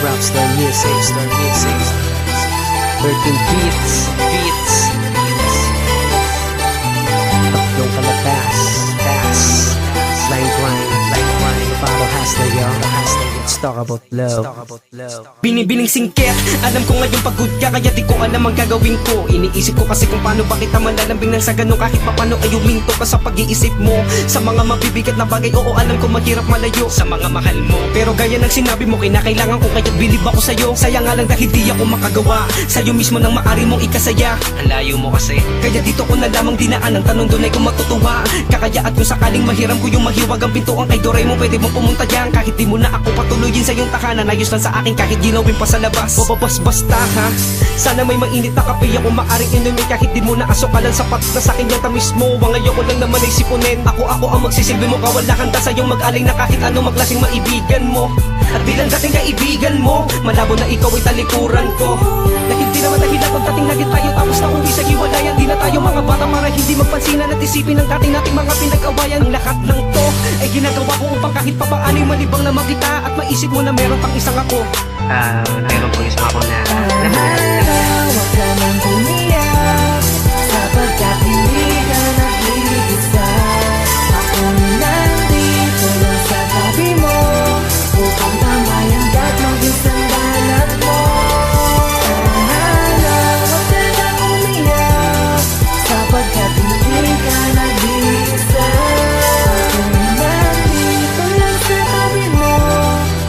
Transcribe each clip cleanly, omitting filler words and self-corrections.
Rockstar Music, 13 beats, tatlong kalatas, line grind, follow hustler yo, let's talk about love. Binibining singkit, alam ko ngayon pagod ka, kaya di ko alam ang gagawin ko. Iniisip ko kasi kung paano ba kita malalambing nang sa ganun, kahit papano ay uminto ka sa pag-iisip mo. Sa mga mabibigat na bagay, oo alam ko mahirap malayo sa mga mahal mo. Pero gaya ng sinabi mo, kinakailangan ko kaya't bilib ako sa'yo. Sayang nga lang dahil di ako makagawa sa'yo mismo nang maari mong ikasaya. Ang layo mo kasi, kaya dito ko na lamang dinaan ang tanong doon ay kung matutuwa kakaya at kung sakaling mahiram ko yung mahiwag ang pintuan kay Doraemon, pwede mo pumunta dyan. Kahit di mo na ako patuloyin sa iyong tahanan, ayos lang sa akin kahit ginawin pa sa labas. Basta ha, sana may mainit na kape ako maaring inumin, kahit di mo na asokalan sapat na sa akin yung tamis mo. Ang ayoko lang naman ay sipunin, ako ang magsisilbi mo, kawala handa sa iyong mag-aling na kahit ano maglasing maibigan mo. At bilang dating kaibigan mo, malabo na ikaw ay talikuran ko. Dahil di naman dahilan kung dating naging tayo tapos na uwi sa hiwalayan. Di na tayo mga bata para hindi magpansinan at isipin ang dating nating mga pinag-awayan. Ang lahat ng to ay ginagawa ko upang kahit papaano'y malibang na makita at maisip mo na meron pang isang ako. Meron po isang ako na Huwag ka nang umiyak, sapagkat hindi ka nag-iisa. Ako nandito lang sa tabi mo, upang tamayan ka't mag-isang dalat mo. Huwag ka nang umiyak, sapagkat hindi ka nag-iisa. Ako nandito lang sa tabi mo,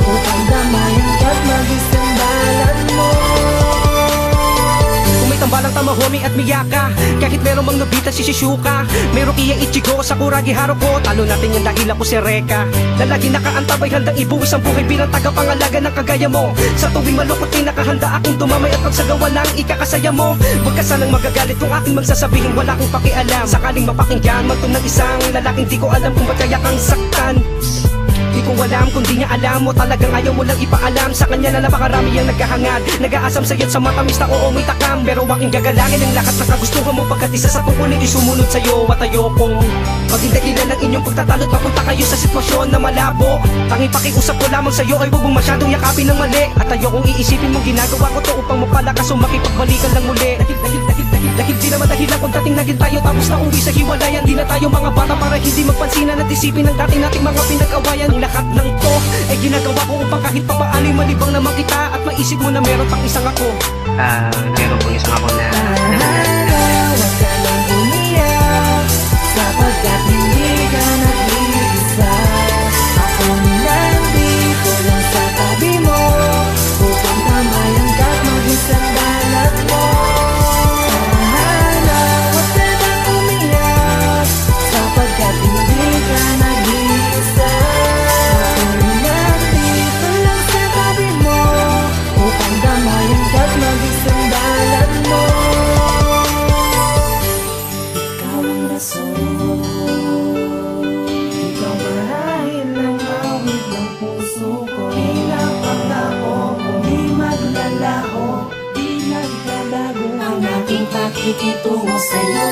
upang tamayan ka't mag-isang dalat mo. Tambalang tamahomi at miyaka, kahit meron mang nobita si Shizuka, meron kaya Ichigo sa Kuragi Haruko. Talo natin yung dahil ako si Reka, na lagi nakaantabay handang ibuwis ang buhay bilang tagapangalaga ng kagaya mo. Sa tuwing malungkot ay nakahanda akong tumamay at pagsagawa lang ikakasaya mo. Huwag ka sanang magagalit kung aking magsasabihin wala akong pakialam. Sakaling mapakinggan man to ng isang lalaking di ko alam kung ba't kaya kang saktan. Di ko alam kung di niya alam mo, talagang ayaw mo lang ipaalam sa kanya na napakarami ang naghahangad, nag-aasam sa'yo't sa matamis na oo may takam. Pero aking gagalangin ang lahat ng kagustuhan mo, pagkat isa sa tungkulin ay sumunod sa'yo. At ayokong maging dahilan ng inyong pagtatalo't papunta kayo sa sitwasyon na malabo. Tanging pakiusap ko lamang sa'yo ay huwag mong masyadong yakapin ng mali. At ayokong iisipin mong ginagawa ko to upang mapalakas o makipagbalikan lang muli. Dahil di naman dahilan kung dating naging tayo tapos na uwi sa hiwalayan. Di na tayo mga bata para hindi magpansinan at isipin ang dating nating mga pinag-awayan. Ang lahat ng to ay ginagawa ko upang kahit papaano'y malibang naman kita at maisip mo na meron pang isang ako. Meron po isang ako na Huwag ka nang umiyak, sapagkat hindi ka nag-iisa. Ako nandito lang sa tabi mo, upang tamayan ka't mag-isang dalat mo. Huwag ka nang umiyak, sapagkat hindi ka nag-iisa. Ako nandito lang sa tabi mo, upang tamayan ka't mag-isang dalat mo. Ikaw ang rason, ikaw marahil ang awit ng puso ko. Ilang pagtako ko, di maglalaho, di nagdalago ang aking pakikitungo sa'yo.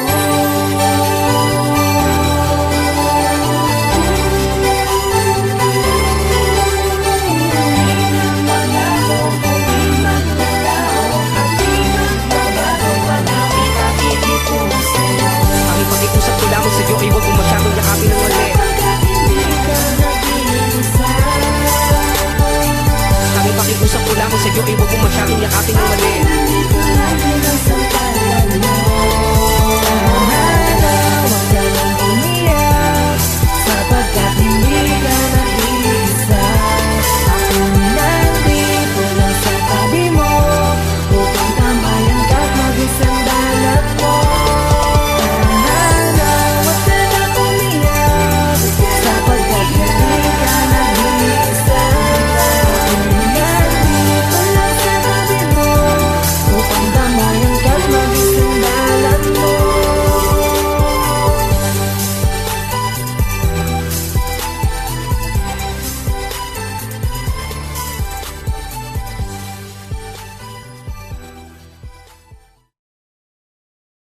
Ilang pagtako ko, di maglalaho, di nagbabago ang aking pakikitungo sa'yo. Ang pakiusap ko lamang sa'yo ay huwag mong masyadong yakapin ng mali. Sapagkat hindi ka nag-iisa. Ang pakiusap ko lamang sa'yo ay huwag mong masyadong yakapin ng mali. Nandito lagi lang